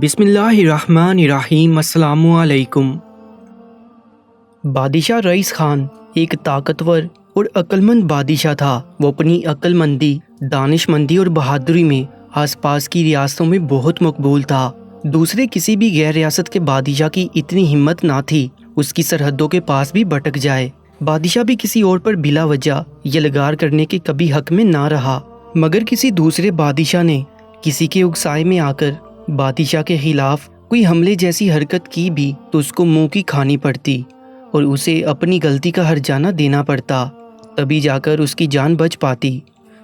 بسم اللہ الرحمن الرحیم۔ السلام علیکم۔ بادشاہ رئیس خان ایک طاقتور اور عقلمند بادشاہ تھا۔ وہ اپنی عقل مندی، دانش مندی اور بہادری میں آس پاس کی ریاستوں میں بہت مقبول تھا۔ دوسرے کسی بھی غیر ریاست کے بادشاہ کی اتنی ہمت نہ تھی اس کی سرحدوں کے پاس بھی بھٹک جائے۔ بادشاہ بھی کسی اور پر بلا وجہ یلغار کرنے کے کبھی حق میں نہ رہا، مگر کسی دوسرے بادشاہ نے کسی کے اکسائے میں آ کر بادشاہ کے خلاف کوئی حملے جیسی حرکت کی بھی تو اس کو منہ کی کھانی پڑتی اور اسے اپنی غلطی کا ہرجانہ دینا پڑتا، تبھی جا کر اس کی جان بچ پاتی۔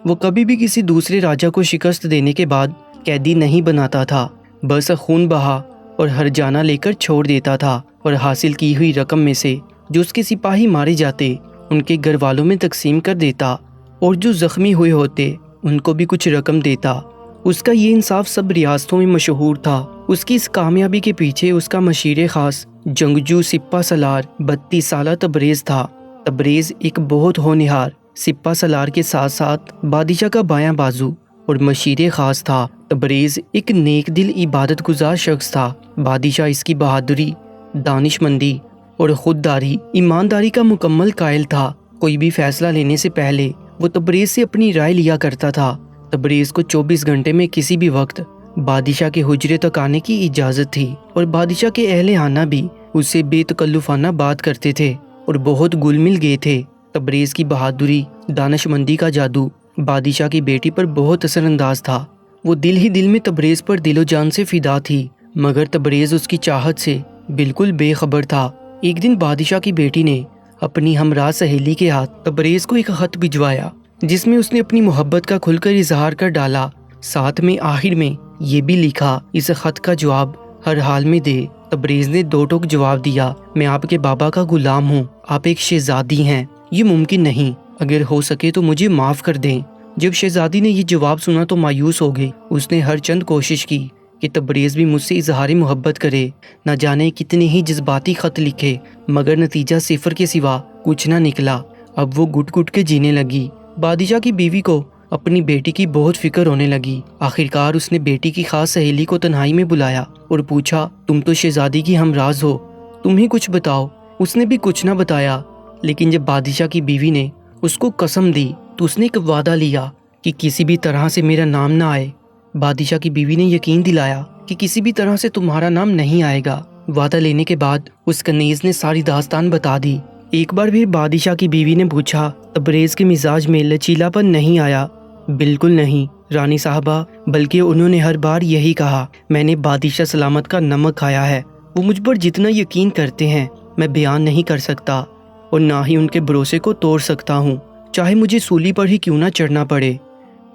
وہ کبھی بھی کسی دوسرے راجا کو شکست دینے کے بعد قیدی نہیں بناتا تھا، بس خون بہا اور ہرجانہ لے کر چھوڑ دیتا تھا اور حاصل کی ہوئی رقم میں سے جو اس کے سپاہی مارے جاتے ان کے گھر والوں میں تقسیم کر دیتا اور جو زخمی ہوئے ہوتے ان کو بھی کچھ رقم دیتا۔ اس کا یہ انصاف سب ریاستوں میں مشہور تھا۔ اس کی اس کامیابی کے پیچھے اس کا مشیر خاص جنگجو سپہ سالار 32 سالہ تبریز تھا۔ تبریز ایک بہت ہونہار سپہ سالار کے ساتھ ساتھ بادشاہ کا بایاں بازو اور مشیر خاص تھا۔ تبریز ایک نیک دل عبادت گزار شخص تھا۔ بادشاہ اس کی بہادری، دانش مندی اور خودداری، ایمانداری کا مکمل قائل تھا۔ کوئی بھی فیصلہ لینے سے پہلے وہ تبریز سے اپنی رائے لیا کرتا تھا۔ تبریز کو 24 گھنٹے میں کسی بھی وقت بادشاہ کے حجرے تک آنے کی اجازت تھی اور بادشاہ کے اہل خانہ بھی اس سے بے تکلفانہ بات کرتے تھے اور بہت گل مل گئے تھے۔ تبریز کی بہادری، دانش مندی کا جادو بادشاہ کی بیٹی پر بہت اثر انداز تھا۔ وہ دل ہی دل میں تبریز پر دل و جان سے فدا تھی، مگر تبریز اس کی چاہت سے بالکل بے خبر تھا۔ ایک دن بادشاہ کی بیٹی نے اپنی ہمراہ سہیلی کے ہاتھ تبریز کو ایک خط بھجوایا جس میں اس نے اپنی محبت کا کھل کر اظہار کر ڈالا۔ ساتھ میں آخر میں یہ بھی لکھا، اس خط کا جواب ہر حال میں دے۔ تبریز نے دو ٹوک جواب دیا، میں آپ کے بابا کا غلام ہوں، آپ ایک شہزادی ہیں، یہ ممکن نہیں، اگر ہو سکے تو مجھے معاف کر دیں۔ جب شہزادی نے یہ جواب سنا تو مایوس ہو گئی۔ اس نے ہر چند کوشش کی کہ تبریز بھی مجھ سے اظہار محبت کرے، نہ جانے کتنے ہی جذباتی خط لکھے، مگر نتیجہ صفر کے سوا کچھ نہ نکلا۔ اب وہ گٹ گٹ کے جینے لگی۔ بادشاہ کی بیوی کو اپنی بیٹی کی بہت فکر ہونے لگی۔ آخرکار اس نے بیٹی کی خاص سہیلی کو تنہائی میں بلایا اور پوچھا، تم تو شہزادی کی ہمراز ہو، تم ہی کچھ بتاؤ۔ اس نے بھی کچھ نہ بتایا، لیکن جب بادشاہ کی بیوی نے اس کو قسم دی تو اس نے ایک وعدہ لیا کہ کسی بھی طرح سے میرا نام نہ آئے۔ بادشاہ کی بیوی نے یقین دلایا کہ کسی بھی طرح سے تمہارا نام نہیں آئے گا۔ وعدہ لینے کے بعد اس کنیز نے ساری داستان بتا دی۔ ایک بار بھی بادشاہ کی بیوی نے پوچھا، تبریز کے مزاج میں لچیلا پن نہیں آیا؟ بالکل نہیں رانی صاحبہ، بلکہ انہوں نے ہر بار یہی کہا، میں نے بادشاہ سلامت کا نمک کھایا ہے، وہ مجھ پر جتنا یقین کرتے ہیں میں بیان نہیں کر سکتا اور نہ ہی ان کے بھروسے کو توڑ سکتا ہوں، چاہے مجھے سولی پر ہی کیوں نہ چڑھنا پڑے۔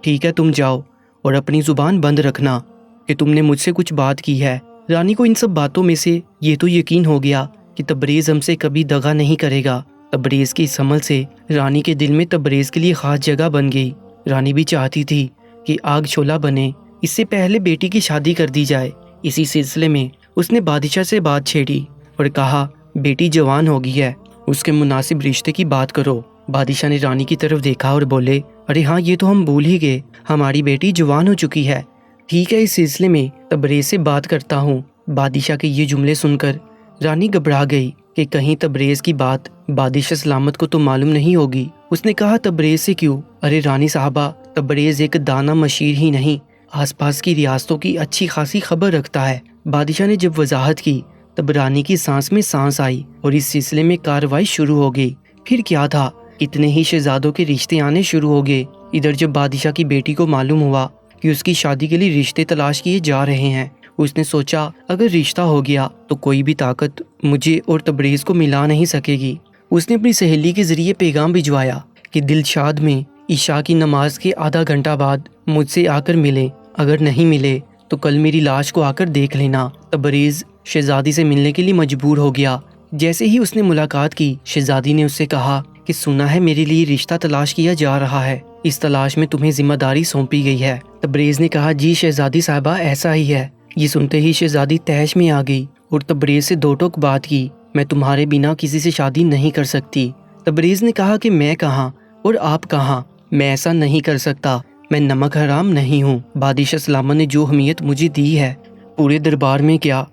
ٹھیک ہے، تم جاؤ اور اپنی زبان بند رکھنا کہ تم نے مجھ سے کچھ بات کی ہے۔ رانی کو ان سب باتوں میں سے یہ تو یقین ہو گیا کہ تبریز ہم سے کبھی دغا نہیں کرے گا۔ تبریز کی اس عمل سے رانی کے دل میں تبریز کے لیے خاص جگہ بن گئی۔ رانی بھی چاہتی تھی کہ آگ شعلہ بنے، اس سے پہلے بیٹی کی شادی کر دی جائے۔ اسی سلسلے میں اس نے بادشاہ سے بات چھیڑی اور کہا، بیٹی جوان ہو گئی ہے، اس کے مناسب رشتے کی بات کرو۔ بادشاہ نے رانی کی طرف دیکھا اور بولے، ارے ہاں، یہ تو ہم بھول ہی گئے، ہماری بیٹی جوان ہو چکی ہے۔ ٹھیک ہے، اس سلسلے میں تبریز سے بات کرتا ہوں۔ بادشاہ کے یہ جملے سن کر رانی گھبرا گئی کہ کہیں تبریز کی بات بادشاہ سلامت کو تو معلوم نہیں ہوگی۔ اس نے کہا، تبریز سے کیوں؟ ارے رانی صاحبہ، تبریز ایک دانا مشیر ہی نہیں، آس پاس کی ریاستوں کی اچھی خاصی خبر رکھتا ہے۔ بادشاہ نے جب وضاحت کی تب رانی کی سانس میں سانس آئی اور اس سلسلے میں کارروائی شروع ہو گئی۔ پھر کیا تھا، اتنے ہی شہزادوں کے رشتے آنے شروع ہو گئے۔ ادھر جب بادشاہ کی بیٹی کو معلوم ہوا کہ اس کی شادی کے لیے رشتے تلاش کیے جا رہے ہیں، اس نے سوچا اگر رشتہ ہو گیا تو کوئی بھی طاقت مجھے اور تبریز کو ملا نہیں سکے گی۔ اس نے اپنی سہیلی کے ذریعے پیغام بھجوایا کہ دلشاد میں عشاء کی نماز کے آدھا گھنٹہ بعد مجھ سے آ کر ملے، اگر نہیں ملے تو کل میری لاش کو آ کر دیکھ لینا۔ تبریز شہزادی سے ملنے کے لیے مجبور ہو گیا۔ جیسے ہی اس نے ملاقات کی، شہزادی نے اس سے کہا کہ سنا ہے میرے لیے رشتہ تلاش کیا جا رہا ہے، اس تلاش میں تمہیں ذمہ داری سونپی گئی ہے۔ تبریز نے کہا، جی شہزادی صاحبہ، ایسا ہی ہے۔ یہ سنتے ہی شہزادی تیش میں آ گئی اور تبریز سے دو ٹوک بات کی، میں تمہارے بنا کسی سے شادی نہیں کر سکتی۔ تبریز نے کہا کہ میں کہاں اور آپ کہاں، میں ایسا نہیں کر سکتا، میں نمک حرام نہیں ہوں۔ بادشاہ سلامت نے جو اہمیت مجھے دی ہے پورے دربار میں کیا،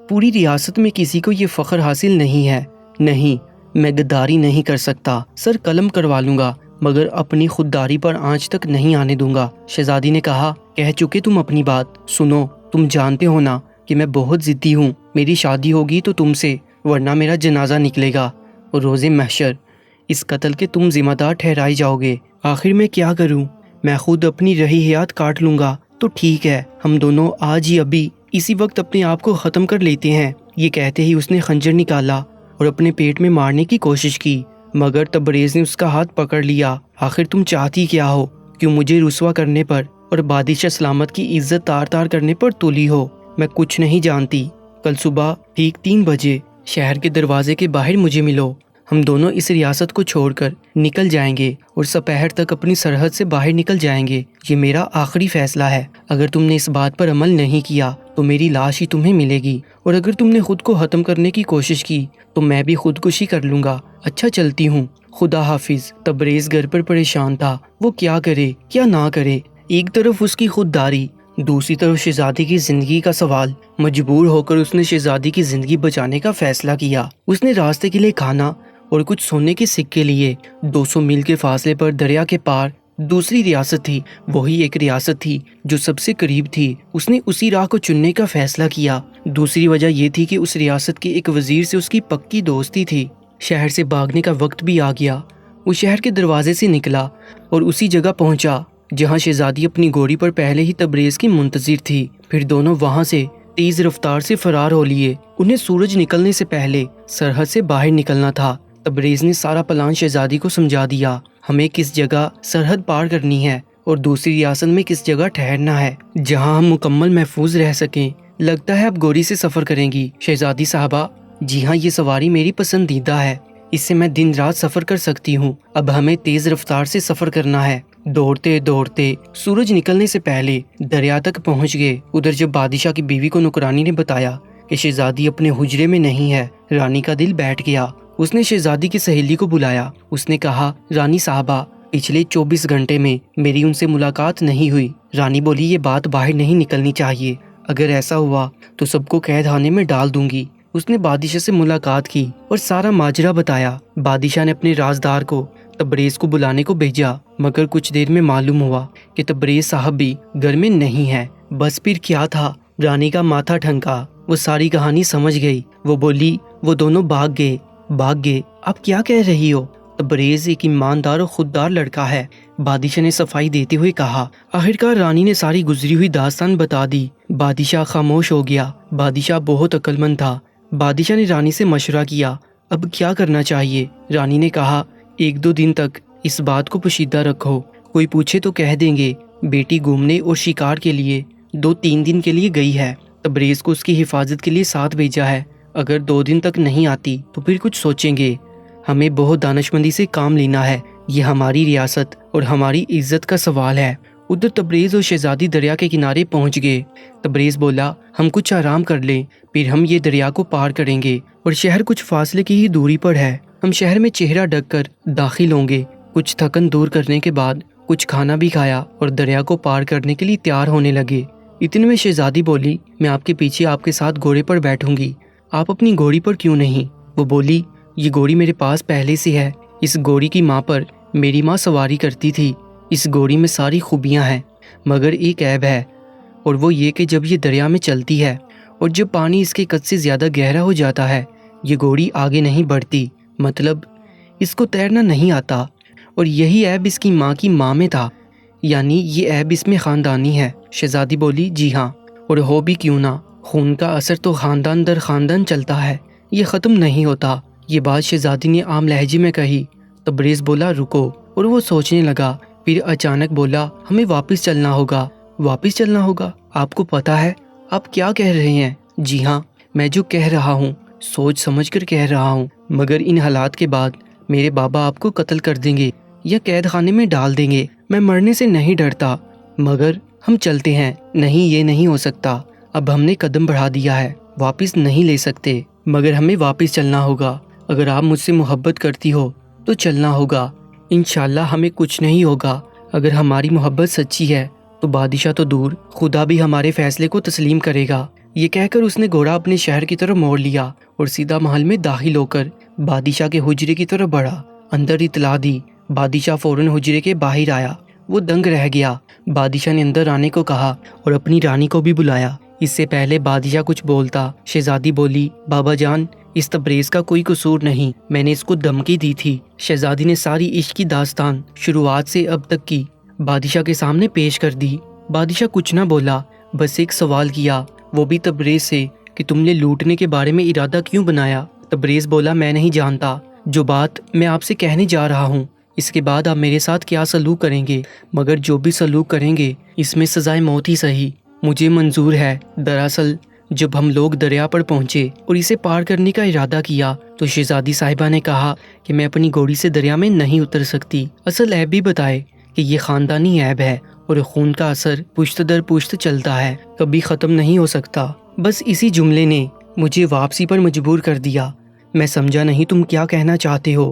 پوری ریاست میں کسی کو یہ فخر حاصل نہیں ہے۔ نہیں، میں غداری نہیں کر سکتا، سر قلم کروا لوں گا، مگر اپنی خودداری پر آنچ تک نہیں آنے دوں گا۔ شہزادی نے کہا، کہہ چکے تم اپنی بات، سنو، تم جانتے ہو نا کہ میں بہت ضدی ہوں، میری شادی ہوگی تو تم سے، ورنہ میرا جنازہ نکلے گا اور روز محشر اس قتل کے تم ذمہ دار ٹھہرائے جاؤ گے۔ آخر میں کیا کروں، میں خود اپنی رہی حیات کاٹ لوں گا تو ٹھیک ہے، ہم دونوں آج ہی ابھی اسی وقت اپنے آپ کو ختم کر لیتے ہیں۔ یہ کہتے ہی اس نے خنجر نکالا اور اپنے پیٹ میں مارنے کی کوشش کی، مگر تبریز نے اس کا ہاتھ پکڑ لیا۔ آخر تم چاہتی کیا ہو؟ کیوں مجھے رسوا کرنے پر اور بادشاہ سلامت کی عزت تار تار کرنے پر تلی ہو؟ میں کچھ نہیں جانتی۔ کل صبح ٹھیک 3 بجے شہر کے دروازے کے باہر مجھے ملو، ہم دونوں اس ریاست کو چھوڑ کر نکل جائیں گے اور سپہر تک اپنی سرحد سے باہر نکل جائیں گے۔ یہ میرا آخری فیصلہ ہے، اگر تم نے اس بات پر عمل نہیں کیا تو میری لاش ہی تمہیں ملے گی، اور اگر تم نے خود کو ختم کرنے کی کوشش کی تو میں بھی خودکشی کر لوں گا۔ اچھا چلتی ہوں، خدا حافظ۔ تبریز گھر پر پریشان تھا، وہ کیا کرے کیا نہ کرے، ایک طرف اس کی خودداری، دوسری طرف شہزادی کی زندگی کا سوال۔ مجبور ہو کر اس نے شہزادی کی زندگی بچانے کا فیصلہ کیا۔ اس نے راستے کے لیے کھانا اور کچھ سونے کے سکے لیے۔ 200 میل کے فاصلے پر دریا کے پار دوسری ریاست تھی، وہی ایک ریاست تھی جو سب سے قریب تھی۔ اس نے اسی راہ کو چننے کا فیصلہ کیا۔ دوسری وجہ یہ تھی کہ اس ریاست کے ایک وزیر سے اس کی پکی دوستی تھی۔ شہر سے بھاگنے کا وقت بھی آ گیا۔ وہ شہر کے دروازے سے نکلا اور اسی جگہ پہنچا جہاں شہزادی اپنی گھوڑی پر پہلے ہی تبریز کی منتظر تھی۔ پھر دونوں وہاں سے تیز رفتار سے فرار ہو لیے۔ انہیں سورج نکلنے سے پہلے سرحد سے باہر نکلنا تھا۔ تبریز نے سارا پلان شہزادی کو سمجھا دیا، ہمیں کس جگہ سرحد پار کرنی ہے اور دوسری ریاست میں کس جگہ ٹھہرنا ہے جہاں ہم مکمل محفوظ رہ سکیں۔ لگتا ہے اب گھوڑی سے سفر کریں گی شہزادی صاحبہ؟ جی ہاں، یہ سواری میری پسندیدہ ہے، اس سے میں دن رات سفر کر سکتی ہوں۔ اب ہمیں تیز رفتار سے سفر کرنا ہے۔ دوڑتے دوڑتے سورج نکلنے سے پہلے دریا تک پہنچ گئے۔ ادھر جب بادشاہ کی بیوی کو نوکرانی نے بتایا کہ شہزادی اپنے حجرے میں نہیں ہے، رانی کا دل بیٹھ گیا۔ اس نے شہزادی کی سہیلی کو بلایا۔ اس نے کہا، رانی صاحبہ، پچھلے 24 گھنٹے میں میری ان سے ملاقات نہیں ہوئی۔ رانی بولی، یہ بات باہر نہیں نکلنی چاہیے، اگر ایسا ہوا تو سب کو قید خانے میں ڈال دوں گی۔ اس نے بادشاہ سے ملاقات کی اور سارا ماجرا بتایا۔ بادشاہ نے اپنے رازدار کو تبریز کو بلانے کو بھیجا، مگر کچھ دیر میں معلوم ہوا کہ تبریز صاحب بھی گھر میں نہیں ہے۔ بس پھر کیا تھا، رانی کا ماتھا ٹھنکا، وہ ساری کہانی سمجھ گئی۔ وہ بولی، وہ دونوں بھاگ گئے۔ آپ کیا کہہ رہی ہو؟ تبریز ایک ایماندار اور خوددار لڑکا ہے، بادشاہ نے صفائی دیتے ہوئے کہا۔ آخرکار رانی نے ساری گزری ہوئی داستان بتا دی۔ بادشاہ خاموش ہو گیا۔ بادشاہ بہت عقل مند تھا۔ بادشاہ نے رانی سے مشورہ کیا، اب کیا کرنا چاہیے؟ رانی نے کہا، 1-2 دن تک اس بات کو پوشیدہ رکھو، کوئی پوچھے تو کہہ دیں گے بیٹی گھومنے اور شکار کے لیے 2-3 دن کے لیے گئی ہے، تبریز کو اس کی حفاظت کے لیے ساتھ بھیجا ہے، اگر 2 دن تک نہیں آتی تو پھر کچھ سوچیں گے۔ ہمیں بہت دانشمندی سے کام لینا ہے، یہ ہماری ریاست اور ہماری عزت کا سوال ہے۔ ادھر تبریز اور شہزادی دریا کے کنارے پہنچ گئے۔ تبریز بولا، ہم کچھ آرام کر لیں، پھر ہم یہ دریا کو پار کریں گے اور شہر کچھ فاصلے کی ہی دوری پر ہے۔ ہم شہر میں چہرہ ڈھک کر داخل ہوں گے۔ کچھ تھکن دور کرنے کے بعد کچھ کھانا بھی کھایا اور دریا کو پار کرنے کے لیے تیار ہونے لگے۔ اتنے میں شہزادی بولی، میں آپ کے پیچھے آپ کے ساتھ گھوڑے پر بیٹھوں گی، آپ اپنی گھوڑی پر کیوں نہیں؟ وہ بولی، یہ گھوڑی میرے پاس پہلے سے ہے، اس گھوڑی کی ماں پر میری ماں سواری کرتی تھی، اس گھوڑی میں ساری خوبیاں ہیں، مگر ایک عیب ہے، اور وہ یہ کہ جب یہ دریا میں چلتی ہے اور جب پانی اس کے قد سے زیادہ گہرا ہو جاتا ہے، یہ گھوڑی آگے نہیں بڑھتی، مطلب اس کو تیرنا نہیں آتا، اور یہی عیب اس کی ماں میں تھا، یعنی یہ عیب اس میں خاندانی ہے۔ شہزادی بولی، جی ہاں، اور ہو بھی کیوں نہ، خون کا اثر تو خاندان در خاندان چلتا ہے، یہ ختم نہیں ہوتا۔ یہ بات شہزادی نے عام لہجے میں کہی۔ تبریز بولا، رکو، اور وہ سوچنے لگا، پھر اچانک بولا، ہمیں واپس چلنا ہوگا۔ واپس چلنا ہوگا؟ آپ کو پتا ہے آپ کیا کہہ رہے ہیں؟ جی ہاں، میں جو کہہ رہا ہوں سوچ سمجھ کر کہہ رہا ہوں، مگر ان حالات کے بعد میرے بابا آپ کو قتل کر دیں گے یا قید خانے میں ڈال دیں گے۔ میں مرنے سے نہیں ڈرتا، مگر ہم چلتے ہیں۔ نہیں، یہ نہیں ہو سکتا، اب ہم نے قدم بڑھا دیا ہے، واپس نہیں لے سکتے، مگر ہمیں واپس چلنا ہوگا۔ اگر آپ مجھ سے محبت کرتی ہو تو چلنا ہوگا، انشاءاللہ ہمیں کچھ نہیں ہوگا۔ اگر ہماری محبت سچی ہے تو بادشاہ تو دور، خدا بھی ہمارے فیصلے کو تسلیم کرے گا۔ یہ کہہ کر اس نے گھوڑا اپنے شہر کی طرف موڑ لیا اور سیدھا محل میں داخل ہو کر بادشاہ کے حجرے کی طرف بڑھا۔ اندر اطلاع دی۔ بادشاہ فوراً حجرے کے باہر آیا۔ وہ دنگ رہ گیا۔ بادشاہ نے اندر آنے کو کہا اور اپنی رانی کو بھی بلایا۔ اس سے پہلے بادشاہ کچھ بولتا، شہزادی بولی، بابا جان، اس تبریز کا کوئی قصور نہیں، میں نے اس کو دھمکی دی تھی۔ شہزادی نے ساری عشق کی داستان شروعات سے اب تک کی بادشاہ کے سامنے پیش کر دی۔ بادشاہ کچھ نہ بولا، بس ایک سوال کیا، وہ بھی تبریز سے، کہ تم نے لوٹنے کے بارے میں ارادہ کیوں بنایا؟ تبریز بولا، میں نہیں جانتا۔ جو بات میں آپ سے کہنے جا رہا ہوں، اس کے بعد آپ میرے ساتھ کیا سلوک کریں گے، مگر جو بھی سلوک کریں گے اس میں سزائے موت ہی صحیح مجھے منظور ہے۔ دراصل جب ہم لوگ دریا پر پہنچے اور اسے پار کرنے کا ارادہ کیا تو شہزادی صاحبہ نے کہا کہ میں اپنی گھوڑی سے دریا میں نہیں اتر سکتی۔ اصل عیب بھی بتائے کہ یہ خاندانی عیب ہے اور خون کا اثر پشت در پشت چلتا ہے، کبھی ختم نہیں ہو سکتا۔ بس اسی جملے نے مجھے واپسی پر مجبور کر دیا۔ میں سمجھا نہیں تم کیا کہنا چاہتے ہو؟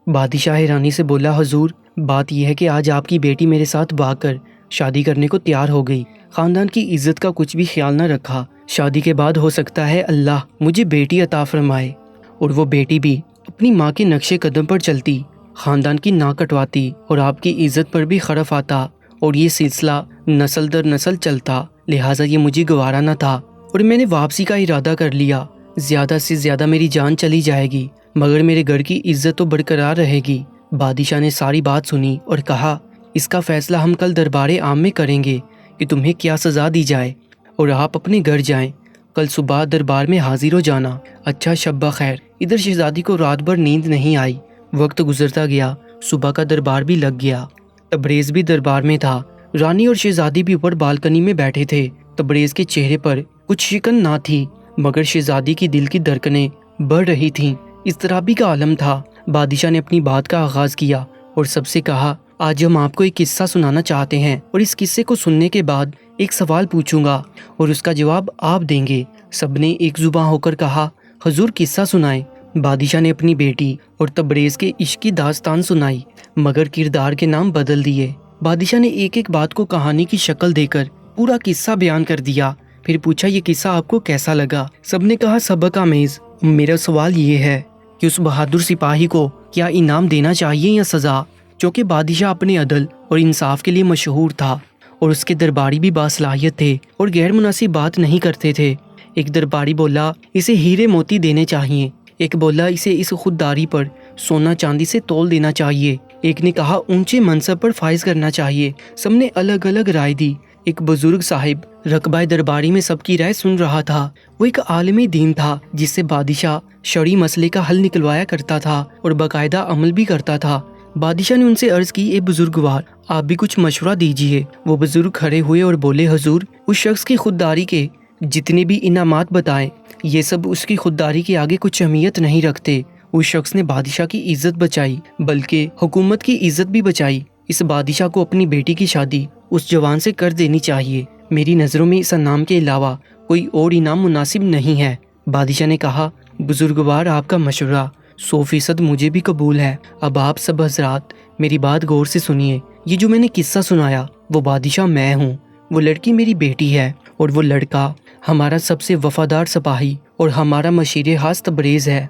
بادشاہ رانی سے بولا، حضور، بات یہ ہے کہ آج آپ کی بیٹی میرے ساتھ بھاگ کر شادی کرنے کو تیار ہو گئی، خاندان کی عزت کا کچھ بھی خیال نہ رکھا۔ شادی کے بعد ہو سکتا ہے اللہ مجھے بیٹی عطا فرمائے، اور وہ بیٹی بھی اپنی ماں کے نقش قدم پر چلتی، خاندان کی ناک کٹواتی اور آپ کی عزت پر بھی خرف آتا، اور یہ سلسلہ نسل در نسل چلتا۔ لہٰذا یہ مجھے گوارا نہ تھا اور میں نے واپسی کا ارادہ کر لیا۔ زیادہ سے زیادہ میری جان چلی جائے گی مگر میرے گھر کی عزت تو برقرار رہے گی۔ بادشاہ نے ساری بات سنی اور کہا، اس کا فیصلہ ہم کل دربار عام میں کریں گے کہ تمہیں کیا سزا دی جائے، اور آپ اپنے گھر جائیں، کل صبح دربار میں حاضر ہو جانا۔ اچھا، شب بخیر۔ ادھر شہزادی کو رات بھر نیند نہیں آئی۔ وقت گزرتا گیا، صبح کا دربار بھی لگ گیا۔ تبریز بھی دربار میں تھا۔ رانی اور شہزادی بھی اوپر بالکنی میں بیٹھے تھے۔ تبریز کے چہرے پر کچھ شکن نہ تھی مگر شہزادی کی دل کی دھڑکنیں بڑھ رہی تھیں، اضطرابی کا عالم تھا۔ بادشاہ نے اپنی بات کا آغاز کیا اور سب سے کہا، آج ہم آپ کو ایک قصہ سنانا چاہتے ہیں اور اس قصے کو سننے کے بعد ایک سوال پوچھوں گا اور اس کا جواب آپ دیں گے۔ سب نے ایک زباں ہو کر کہا، حضور قصہ سنائیں۔ بادشاہ نے اپنی بیٹی اور تبریز کے عشق کی داستان سنائی مگر کردار کے نام بدل دیے۔ بادشاہ نے ایک ایک بات کو کہانی کی شکل دے کر پورا قصہ بیان کر دیا، پھر پوچھا، یہ قصہ آپ کو کیسا لگا؟ سب نے کہا، سبق آمیز۔ میرا سوال یہ ہے کہ اس بہادر سپاہی کو کیا انعام دینا چاہیے یا سزا؟ چونکہ بادشاہ اپنے عدل اور انصاف کے لیے مشہور تھا اور اس کے درباری بھی باصلاحیت تھے اور غیر مناسب بات نہیں کرتے تھے۔ ایک درباری بولا، اسے ہیرے موتی دینے چاہیے۔ ایک بولا، اسے اس خودداری پر سونا چاندی سے تول دینا چاہیے۔ ایک نے کہا، اونچے منصب پر فائز کرنا چاہیے۔ سب نے الگ الگ رائے دی۔ ایک بزرگ صاحب رقبہ درباری میں سب کی رائے سن رہا تھا۔ وہ ایک عالم دین تھا جس سے بادشاہ شرعی مسئلے کا حل نکلوایا کرتا تھا اور باقاعدہ عمل بھی کرتا تھا۔ بادشاہ نے ان سے عرض کی، اے بزرگوار، آپ بھی کچھ مشورہ دیجیے۔ وہ بزرگ کھڑے ہوئے اور بولے، حضور، اس شخص کی خودداری کے جتنے بھی انعامات بتائیں، یہ سب اس کی خودداری کے آگے کچھ اہمیت نہیں رکھتے۔ اس شخص نے بادشاہ کی عزت بچائی بلکہ حکومت کی عزت بھی بچائی۔ اس بادشاہ کو اپنی بیٹی کی شادی اس جوان سے کر دینی چاہیے۔ میری نظروں میں اس انعام کے علاوہ کوئی اور انعام مناسب نہیں ہے۔ بادشاہ نے کہا، بزرگوار، آپ کا مشورہ 100% مجھے بھی قبول ہے۔ اب آپ سب حضرات میری بات غور سے سنیے۔ یہ جو میں نے قصہ سنایا وہ بادشاہ میں ہوں، وہ لڑکی میری بیٹی ہے اور وہ لڑکا ہمارا سب سے وفادار سپاہی اور ہمارا مشیر خاص تبریز ہے۔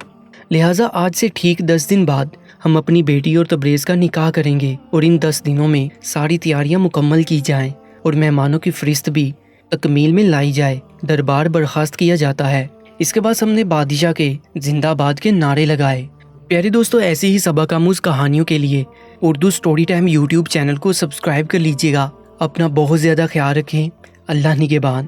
لہٰذا آج سے ٹھیک 10 دن بعد ہم اپنی بیٹی اور تبریز کا نکاح کریں گے اور ان 10 دنوں میں ساری تیاریاں مکمل کی جائیں اور مہمانوں کی فہرست بھی تکمیل میں لائی جائے۔ دربار برخاست کیا جاتا ہے۔ اس کے بعد ہم نے بادشاہ کے زندہ باد کے نعرے لگائے۔ پیارے دوستو، ایسی ہی سبق آموز کہانیوں کے لیے Urdu story time YouTube channel کو سبسکرائب کر لیجیے گا۔ اپنا بہت زیادہ خیال رکھیں۔ اللہ نگہبان۔